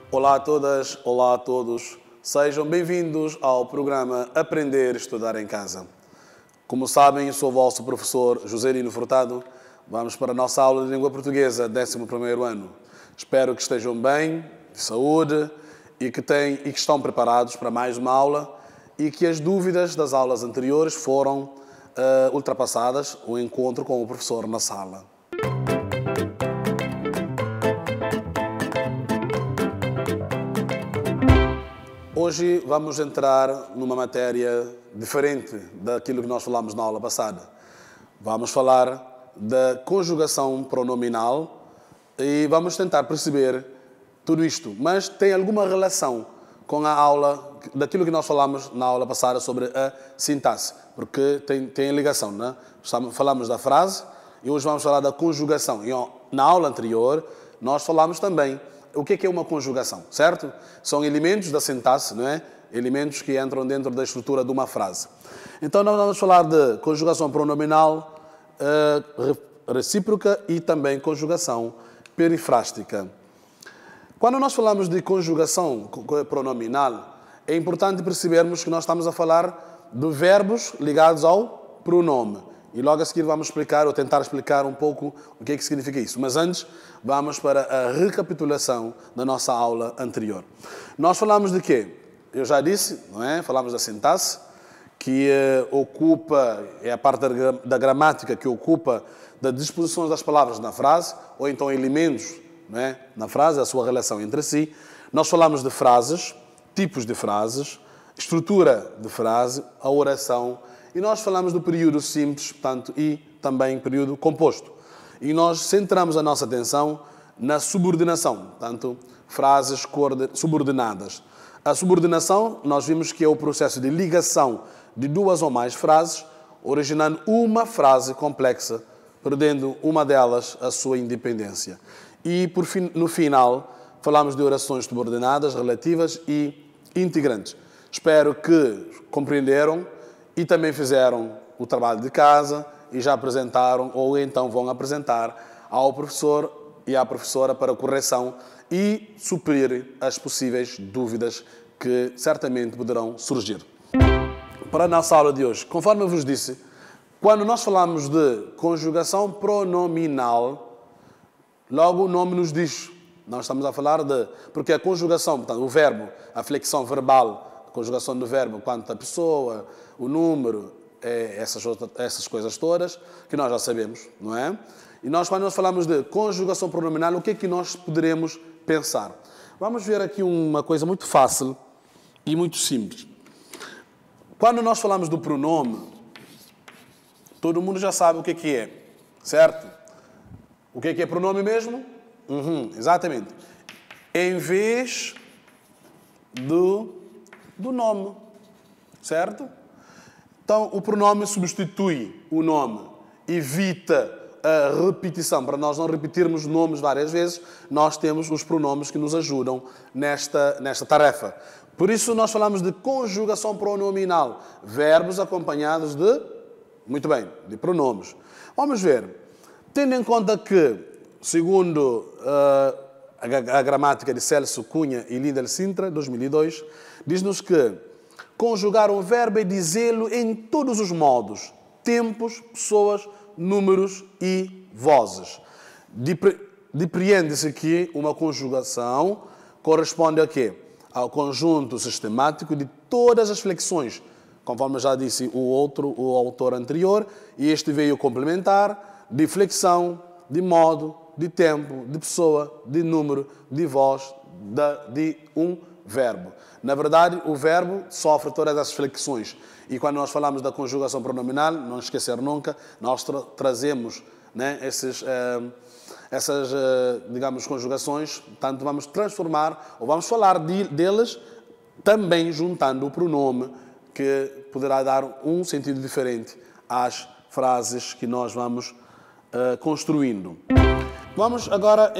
Olá a todas, olá a todos. Sejam bem-vindos ao programa Aprender e Estudar em Casa. Como sabem, eu sou o vosso professor José Lino Furtado. Vamos para a nossa aula de língua portuguesa, 11º ano. Espero que estejam bem, de saúde e que estão preparados para mais uma aula e que as dúvidas das aulas anteriores foram ultrapassadas, o encontro com o professor na sala. Hoje vamos entrar numa matéria diferente daquilo que nós falamos na aula passada. Vamos falar da conjugação pronominal e vamos tentar perceber tudo isto. Mas tem alguma relação com a aula, daquilo que nós falamos na aula passada sobre a sintaxe, porque tem ligação, né? Falamos da frase e hoje vamos falar da conjugação. E na aula anterior nós falamos também o que é uma conjugação, certo? São elementos da sintaxe, não é? Elementos que entram dentro da estrutura de uma frase. Então, nós vamos falar de conjugação pronominal, recíproca e também conjugação perifrástica. Quando nós falamos de conjugação pronominal, é importante percebermos que nós estamos a falar de verbos ligados ao pronome. E logo a seguir vamos explicar, ou tentar explicar um pouco o que é que significa isso. Mas antes, vamos para a recapitulação da nossa aula anterior. Nós falamos de quê? Eu já disse, não é? Falamos da sintaxe, que é a parte da gramática que ocupa das disposições das palavras na frase, ou então elementos, não é? Na frase, a sua relação entre si. Nós falamos de frases, tipos de frases, estrutura de frase, a oração. E nós falamos do período simples, portanto, e também período composto. E nós centramos a nossa atenção na subordinação, portanto, frases subordinadas. A subordinação, nós vimos que é o processo de ligação de duas ou mais frases, originando uma frase complexa, perdendo uma delas a sua independência. E, no final, falamos de orações subordinadas, relativas e integrantes. Espero que compreenderam e também fizeram o trabalho de casa e já apresentaram ou então vão apresentar ao professor e à professora para correção e suprir as possíveis dúvidas que certamente poderão surgir. Para a nossa aula de hoje, conforme eu vos disse, quando nós falamos de conjugação pronominal, logo o nome nos diz. Nós estamos a falar de... Porque a conjugação, portanto, o verbo, a flexão verbal, a conjugação do verbo quanto à pessoa, o número, essas coisas todas, que nós já sabemos, não é? E quando nós falamos de conjugação pronominal, o que é que nós poderemos pensar? Vamos ver aqui uma coisa muito fácil e muito simples. Quando nós falamos do pronome, todo mundo já sabe o que é, certo? O que é pronome mesmo? Exatamente. Em vez do nome, certo? Então, o pronome substitui o nome, evita a repetição. Para nós não repetirmos nomes várias vezes, nós temos os pronomes que nos ajudam nesta tarefa. Por isso, nós falamos de conjugação pronominal. Verbos acompanhados de, muito bem, de pronomes. Vamos ver. Tendo em conta que, segundo a gramática de Celso Cunha e Lidl Sintra, 2002, diz-nos que conjugar um verbo é dizê-lo em todos os modos, tempos, pessoas, números e vozes. Depreende-se que uma conjugação corresponde a quê? Ao conjunto sistemático de todas as flexões, conforme já disse o autor anterior, e este veio complementar, de flexão, de modo, de tempo, de pessoa, de número, de voz, de um verbo. Na verdade, o verbo sofre todas essas flexões. E quando nós falamos da conjugação pronominal, não esquecer nunca, nós trazemos, né, essas, digamos, conjugações, portanto, vamos transformar, ou vamos falar deles também juntando o pronome, que poderá dar um sentido diferente às frases que nós vamos construindo. Vamos agora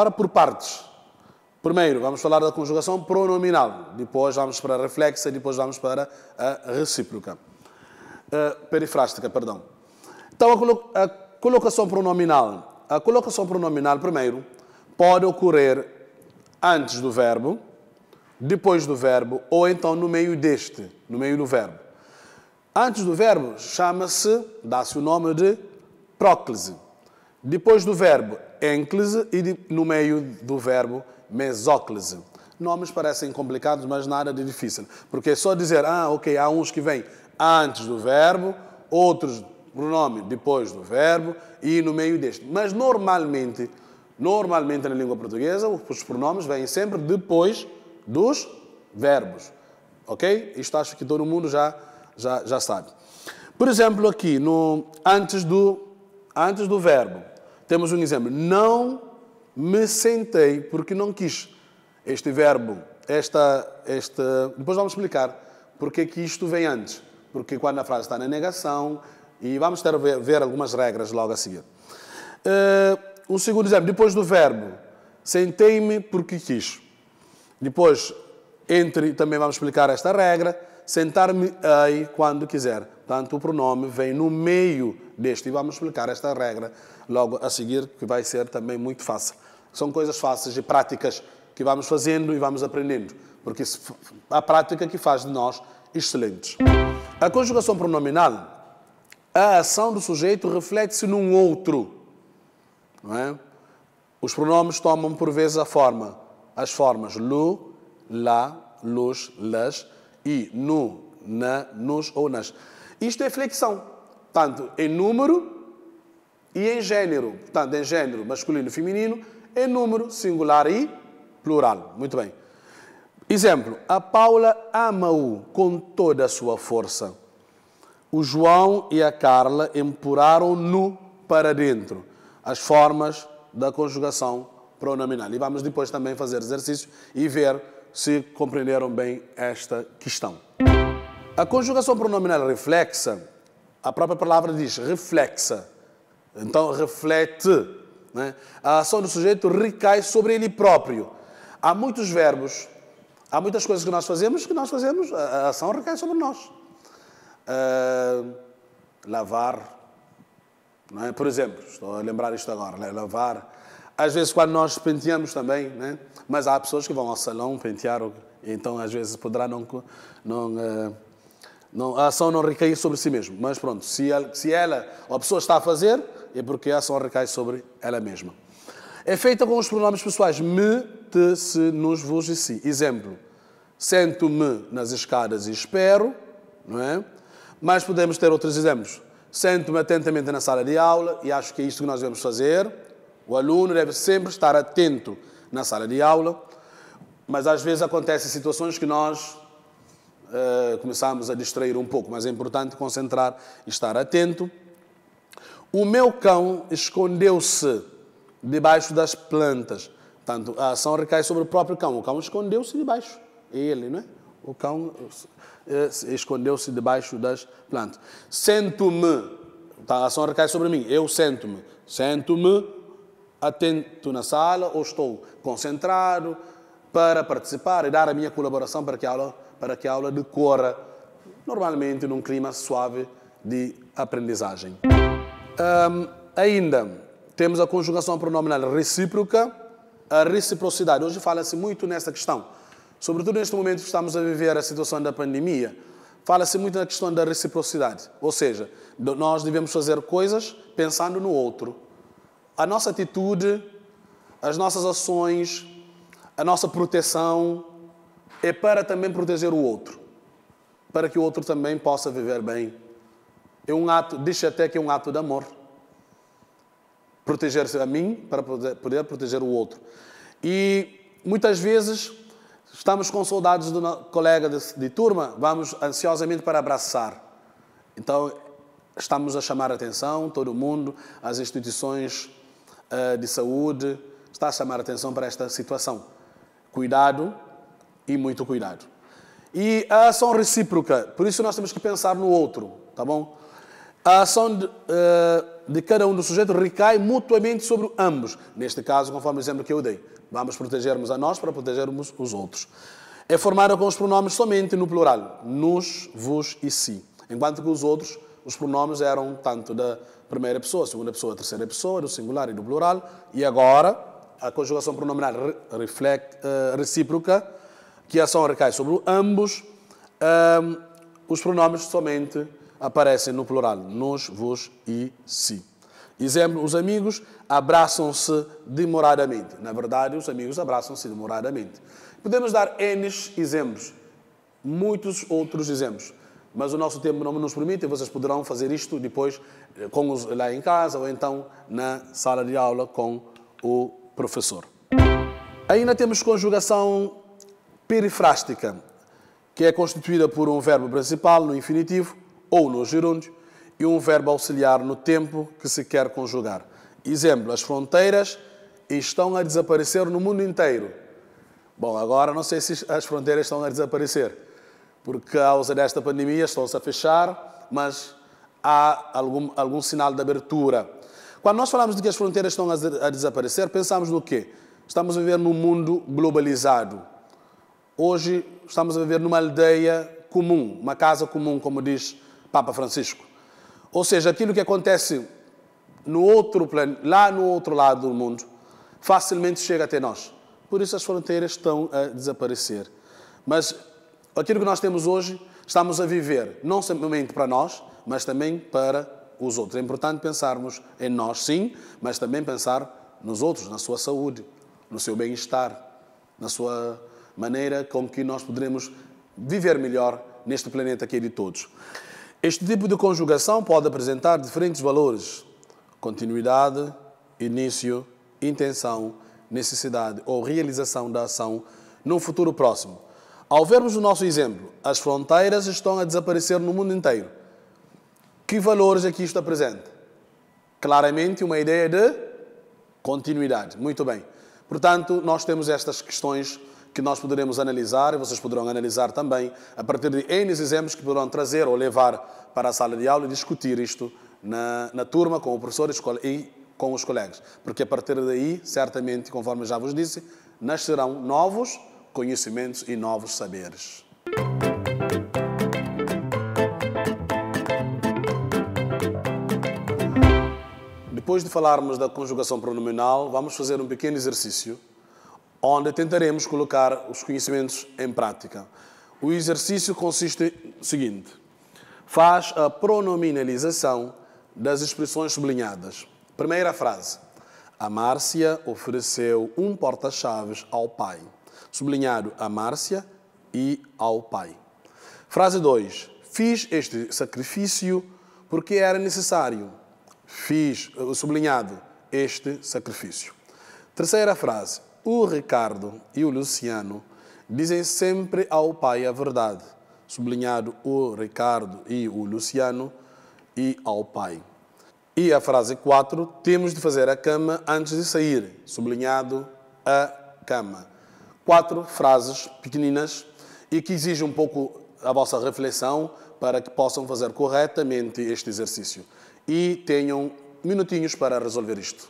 por partes. Primeiro, vamos falar da conjugação pronominal. Depois vamos para a reflexa e depois vamos para a recíproca. Perifrástica, perdão. Então, colocação pronominal. A colocação pronominal, primeiro, pode ocorrer antes do verbo, depois do verbo ou então no meio no meio do verbo. Antes do verbo, dá-se o nome de próclise. Depois do verbo, ênclise e no meio do verbo, mesóclise. Nomes parecem complicados, mas nada de difícil. Porque é só dizer, ok, há uns que vêm antes do verbo, outros pronome depois do verbo e no meio deste. Mas normalmente na língua portuguesa, os pronomes vêm sempre depois dos verbos. Ok? Isto acho que todo mundo já sabe. Por exemplo, aqui, antes do verbo, temos um exemplo. Não me sentei porque não quis. Este verbo, depois vamos explicar porque que isto vem antes. Porque quando a frase está na negação, e vamos ver algumas regras logo a seguir. Um segundo exemplo, depois do verbo, sentei-me porque quis. Depois, também vamos explicar esta regra, sentar-me-ei quando quiser. Portanto, o pronome vem no meio deste. E vamos explicar esta regra logo a seguir, que vai ser também muito fácil. São coisas fáceis e práticas que vamos fazendo e vamos aprendendo. Porque a prática que faz de nós excelentes. A conjugação pronominal, a ação do sujeito reflete-se num outro. Não é? Os pronomes tomam por vezes as formas lu, lá, lus, las e nu, na, nos ou nas. Isto é flexão, tanto em número e em gênero. Portanto, em gênero masculino e feminino, em número singular e plural. Muito bem. Exemplo, a Paula ama-o com toda a sua força. O João e a Carla empurraram-no para dentro. As formas da conjugação pronominal. E vamos depois também fazer exercício e ver se compreenderam bem esta questão. A conjugação pronominal reflexa, a própria palavra diz reflexa. Então, reflete. Né? A ação do sujeito recai sobre ele próprio. Há muitos verbos, há muitas coisas que nós fazemos, a ação recai sobre nós. Lavar, não é? Por exemplo, estou a lembrar isto agora, né? Lavar. Às vezes, quando nós penteamos também, né? Mas há pessoas que vão ao salão pentear, então às vezes poderá a ação não recair sobre si mesmo. Mas pronto, se a pessoa está a fazer, é porque a ação recai sobre ela mesma. É feita com os pronomes pessoais me, te, se, nos, vos e si. Exemplo, sento-me nas escadas e espero, não é? Mas podemos ter outros exemplos. Sento-me atentamente na sala de aula e acho que é isto que nós devemos fazer. O aluno deve sempre estar atento na sala de aula, mas às vezes acontecem situações que nós começamos a distrair um pouco, mas é importante concentrar e estar atento. O meu cão escondeu-se debaixo das plantas. Portanto, a ação recai sobre o próprio cão. O cão escondeu-se debaixo. É ele, não é? O cão escondeu-se debaixo das plantas. Sento-me. A ação recai sobre mim. Eu sento-me. Sento-me atento na sala ou estou concentrado para participar e dar a minha colaboração para que a aula decorra normalmente num clima suave de aprendizagem. Ainda temos a conjugação pronominal recíproca, a reciprocidade. Hoje fala-se muito nesta questão. Sobretudo neste momento que estamos a viver a situação da pandemia, fala-se muito na questão da reciprocidade. Ou seja, nós devemos fazer coisas pensando no outro. A nossa atitude, as nossas ações, a nossa proteção é para também proteger o outro. Para que o outro também possa viver bem. É um ato, diz até que é um ato de amor. Proteger-se a mim para poder proteger o outro. E muitas vezes estamos com saudades do colega de turma, vamos ansiosamente para abraçar. Então, estamos a chamar a atenção, todo mundo, as instituições de saúde, está a chamar a atenção para esta situação. Cuidado e muito cuidado. E a ação recíproca, por isso nós temos que pensar no outro, tá bom? A ação de cada um dos sujeitos recai mutuamente sobre ambos. Neste caso, conforme o exemplo que eu dei. Vamos protegermos a nós para protegermos os outros. É formada com os pronomes somente no plural. Nos, vos e si. Enquanto que os outros os pronomes eram tanto da primeira pessoa, segunda pessoa, terceira pessoa, do singular e do plural, e agora a conjugação pronominal recíproca, que a ação recai sobre ambos, os pronomes somente aparecem no plural, nos, vos e si. Exemplo, os amigos abraçam-se demoradamente. Na verdade, os amigos abraçam-se demoradamente. Podemos dar N exemplos, muitos outros exemplos, mas o nosso tempo não nos permite e vocês poderão fazer isto depois lá em casa ou então na sala de aula com o professor. Ainda temos conjugação perifrástica, que é constituída por um verbo principal no infinitivo ou no gerúndio e um verbo auxiliar no tempo que se quer conjugar. Exemplo, as fronteiras estão a desaparecer no mundo inteiro. Bom, agora não sei se as fronteiras estão a desaparecer, por causa desta pandemia estão-se a fechar, mas há algum sinal de abertura. Quando nós falamos de que as fronteiras estão a desaparecer, pensamos no quê? Estamos a viver num mundo globalizado. Hoje estamos a viver numa aldeia comum, uma casa comum, como diz Papa Francisco. Ou seja, aquilo que acontece lá no outro lado do mundo, facilmente chega até nós. Por isso as fronteiras estão a desaparecer. Mas aquilo que nós temos hoje, estamos a viver não somente para nós, mas também para os outros. É importante pensarmos em nós, sim, mas também pensar nos outros, na sua saúde, no seu bem-estar, na sua maneira com que nós poderemos viver melhor neste planeta que é de todos. Este tipo de conjugação pode apresentar diferentes valores: continuidade, início, intenção, necessidade ou realização da ação num futuro próximo. Ao vermos o nosso exemplo, as fronteiras estão a desaparecer no mundo inteiro. Que valores aqui isto apresenta? Claramente uma ideia de continuidade. Muito bem. Portanto, nós temos estas questões que nós poderemos analisar, e vocês poderão analisar também, a partir de N exemplos que poderão trazer ou levar para a sala de aula e discutir isto na turma, com o professor e com os colegas. Porque a partir daí, certamente, conforme já vos disse, nascerão novos conhecimentos e novos saberes. Depois de falarmos da conjugação pronominal, vamos fazer um pequeno exercício onde tentaremos colocar os conhecimentos em prática. O exercício consiste no seguinte: faz a pronominalização das expressões sublinhadas. Primeira frase: a Márcia ofereceu um porta-chaves ao pai. Sublinhado a Márcia e ao pai. Frase 2: fiz este sacrifício porque era necessário. Fiz, sublinhado, este sacrifício. Terceira frase: o Ricardo e o Luciano dizem sempre ao pai a verdade. Sublinhado o Ricardo e o Luciano e ao pai. E a frase 4: temos de fazer a cama antes de sair. Sublinhado a cama. 4 frases pequeninas e que exigem um pouco a vossa reflexão para que possam fazer corretamente este exercício. E tenham minutinhos para resolver isto.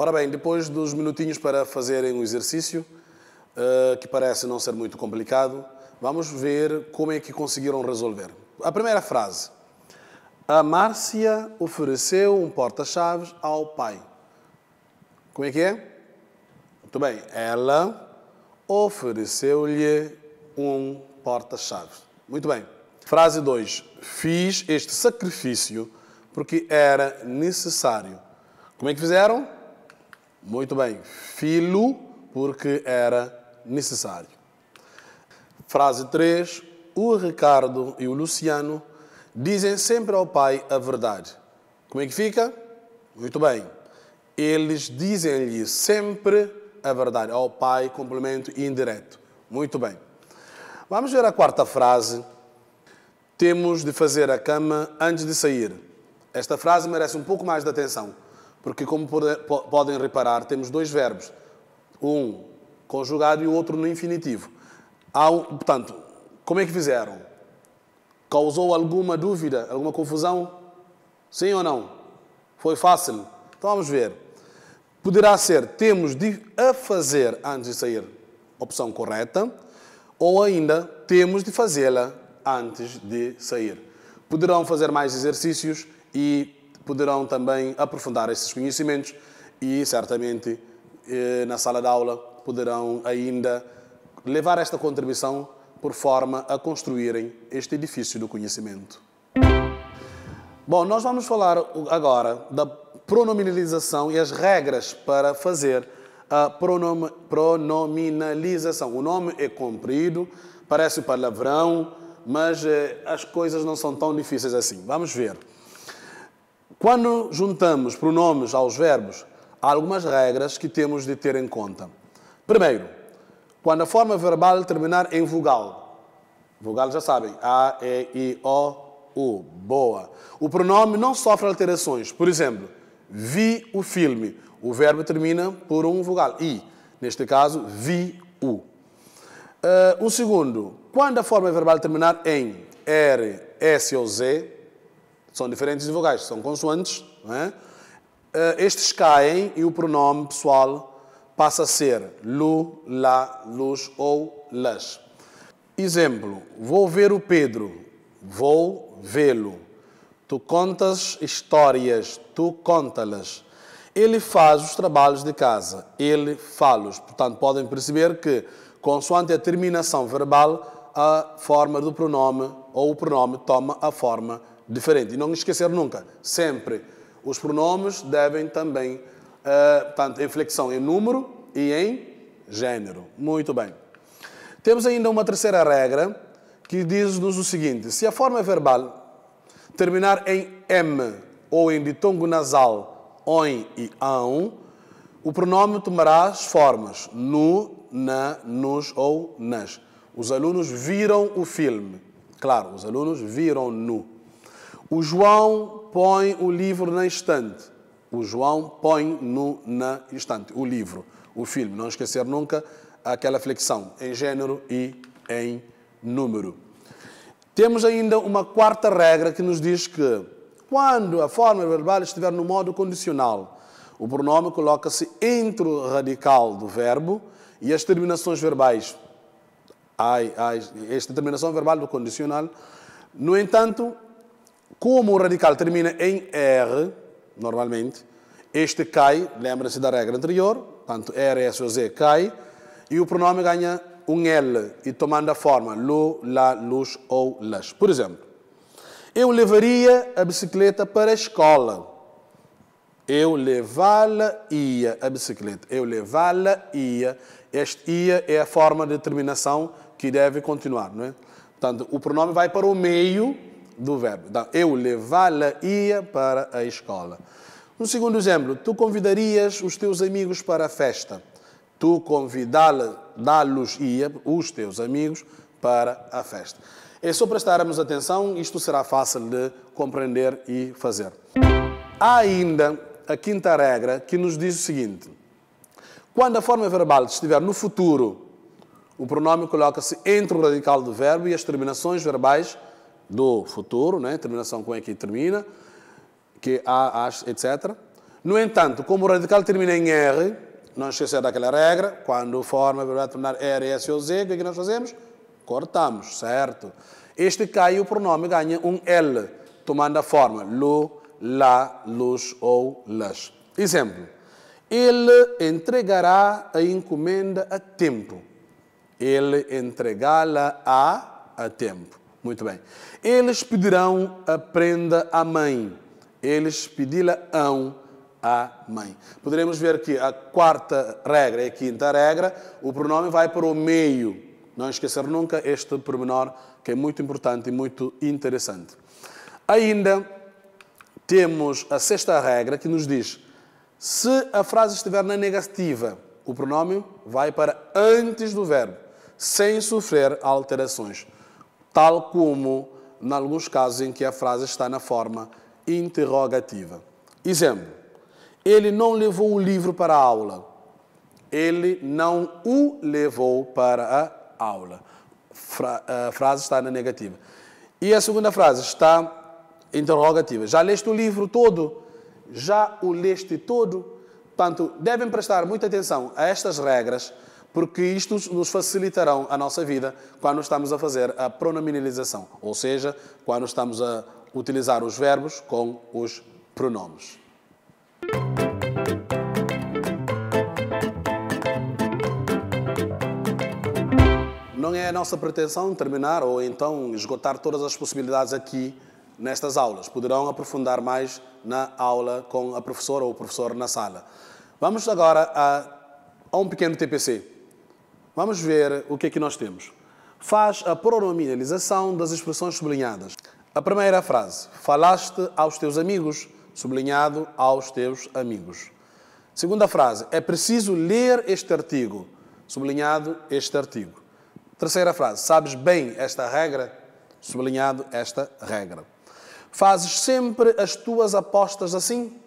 Ora bem, depois dos minutinhos para fazerem o exercício, que parece não ser muito complicado, vamos ver como é que conseguiram resolver. A primeira frase: a Márcia ofereceu um porta-chaves ao pai. Como é que é? Muito bem, ela ofereceu-lhe um porta-chaves. Muito bem. Frase 2. Fiz este sacrifício porque era necessário. Como é que fizeram? Muito bem. Filo porque era necessário. Frase 3. O Ricardo e o Luciano dizem sempre ao pai a verdade. Como é que fica? Muito bem. Eles dizem-lhe sempre a verdade. Ao pai, complemento indireto. Muito bem. Vamos ver a quarta frase. Temos de fazer a cama antes de sair. Esta frase merece um pouco mais de atenção, porque, como podem reparar, temos dois verbos. Um conjugado e o outro no infinitivo. Portanto, como é que fizeram? Causou alguma dúvida, alguma confusão? Sim ou não? Foi fácil? Então vamos ver. Poderá ser temos de a fazer antes de sair, opção correta, ou ainda temos de fazê-la antes de sair. Poderão fazer mais exercícios e poderão também aprofundar esses conhecimentos e, certamente, na sala de aula, poderão ainda levar esta contribuição por forma a construírem este edifício do conhecimento. Bom, nós vamos falar agora da pronominalização e as regras para fazer a pronominalização. O nome é comprido, parece palavrão, mas as coisas não são tão difíceis assim. Vamos ver. Quando juntamos pronomes aos verbos, há algumas regras que temos de ter em conta. Primeiro, quando a forma verbal terminar em vogal. Vogal já sabem, A, E, I, O, U. Boa. O pronome não sofre alterações. Por exemplo, vi o filme. O verbo termina por um vogal. I. Neste caso, vi o. Um segundo, quando a forma verbal terminar em R, S ou Z, são diferentes de vogais, são consoantes, não é? Estes caem e o pronome pessoal passa a ser lu, la, lus ou las. Exemplo, vou ver o Pedro, vou vê-lo. Tu contas histórias, tu conta-las. Ele faz os trabalhos de casa, ele fala-os. Portanto, podem perceber que, consoante a terminação verbal, a forma do pronome ou o pronome toma a forma diferente. E não esquecer nunca, sempre, os pronomes devem também, portanto, inflexão em número e em gênero. Muito bem. Temos ainda uma terceira regra que diz-nos o seguinte: se a forma verbal terminar em M ou em ditongo nasal, ON e AN, o pronome tomará as formas nu, na, nos ou nas. Os alunos viram o filme. Claro, os alunos viram nu. O João põe o livro na estante. O João põe no na estante. O livro, o filme. Não esquecer nunca aquela flexão em gênero e em número. Temos ainda uma quarta regra que nos diz que, quando a forma verbal estiver no modo condicional, o pronome coloca-se entre o radical do verbo e as terminações verbais. Esta terminação verbal do condicional. No entanto, como o radical termina em R, normalmente, este cai, lembra-se da regra anterior, portanto, R, S ou Z cai, e o pronome ganha um L, e tomando a forma lu, la, lus ou las. Por exemplo, eu levaria a bicicleta para a escola. Eu levá-la-ia a bicicleta. Eu levá-la-ia. Este ia é a forma de terminação que deve continuar, não é? Portanto, o pronome vai para o meio do verbo. Então, eu levá-la-ia para a escola. Um segundo exemplo, tu convidarias os teus amigos para a festa. Tu convidá-los-ia, os teus amigos, para a festa. É só prestarmos atenção, isto será fácil de compreender e fazer. Há ainda a quinta regra que nos diz o seguinte: quando a forma verbal estiver no futuro, o pronome coloca-se entre o radical do verbo e as terminações verbais do futuro, né? Terminação com E que termina, que A, as, etc. No entanto, como o radical termina em R, não esquecer daquela regra, quando a forma verbal terminar R, S ou Z, o que é que nós fazemos? Cortamos, certo? Este cai e o pronome ganha um L, tomando a forma lu, la, lus ou las. Exemplo, ele entregará a encomenda a tempo. Ele entregá-la a tempo. Muito bem. Eles pedirão a prenda à mãe. Eles pedi-la-ão à mãe. Poderemos ver que a quarta regra e a quinta regra, o pronome vai para o meio. Não esquecer nunca este pormenor, que é muito importante e muito interessante. Ainda temos a sexta regra, que nos diz: se a frase estiver na negativa, o pronome vai para antes do verbo, sem sofrer alterações, tal como em alguns casos em que a frase está na forma interrogativa. Exemplo: ele não levou o livro para a aula. Ele não o levou para a aula. A frase está na negativa. E a segunda frase está interrogativa. Já leste o livro todo? Já o leste todo? Portanto, devem prestar muita atenção a estas regras, porque isto nos facilitarão a nossa vida quando estamos a fazer a pronominalização, ou seja, quando estamos a utilizar os verbos com os pronomes. Não é a nossa pretensão terminar ou então esgotar todas as possibilidades aqui nestas aulas. Poderão aprofundar mais na aula com a professora ou o professor na sala. Vamos agora a um pequeno TPC. Vamos ver o que é que nós temos. Faz a pronominalização das expressões sublinhadas. A primeira frase: falaste aos teus amigos, sublinhado aos teus amigos. Segunda frase: é preciso ler este artigo, sublinhado este artigo. Terceira frase: sabes bem esta regra, sublinhado esta regra. Fazes sempre as tuas apostas assim,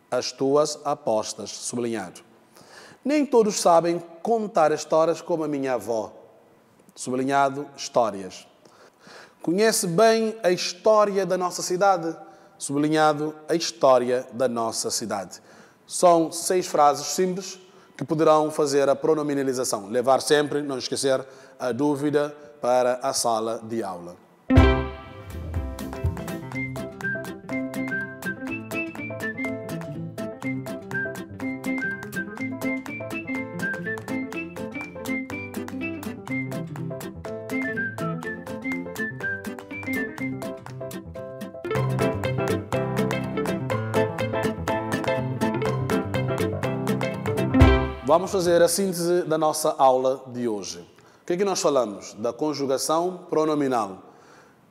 as tuas apostas, sublinhado. Nem todos sabem contar histórias como a minha avó, sublinhado histórias. Conhece bem a história da nossa cidade, sublinhado a história da nossa cidade. São 6 frases simples que poderão fazer a pronominalização. Levar sempre, não esquecer, a dúvida para a sala de aula. Vamos fazer a síntese da nossa aula de hoje. O que é que nós falamos? Da conjugação pronominal.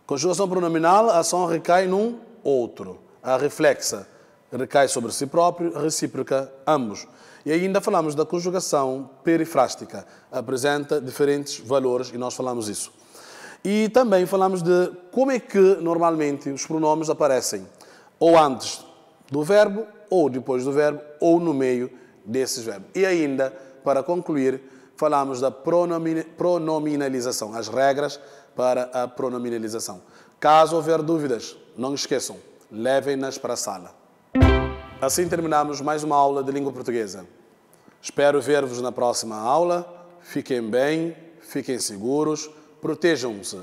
Conjugação pronominal, a ação recai num outro. A reflexa recai sobre si próprio, a recíproca, ambos. E ainda falamos da conjugação perifrástica. Apresenta diferentes valores e nós falamos isso. E também falamos de como é que normalmente os pronomes aparecem. Ou antes do verbo, ou depois do verbo, ou no meio desses verbos. E ainda, para concluir, falamos da pronominalização, as regras para a pronominalização. Caso houver dúvidas, não esqueçam, levem-nas para a sala. Assim terminamos mais uma aula de língua portuguesa. Espero ver-vos na próxima aula. Fiquem bem, fiquem seguros, protejam-se.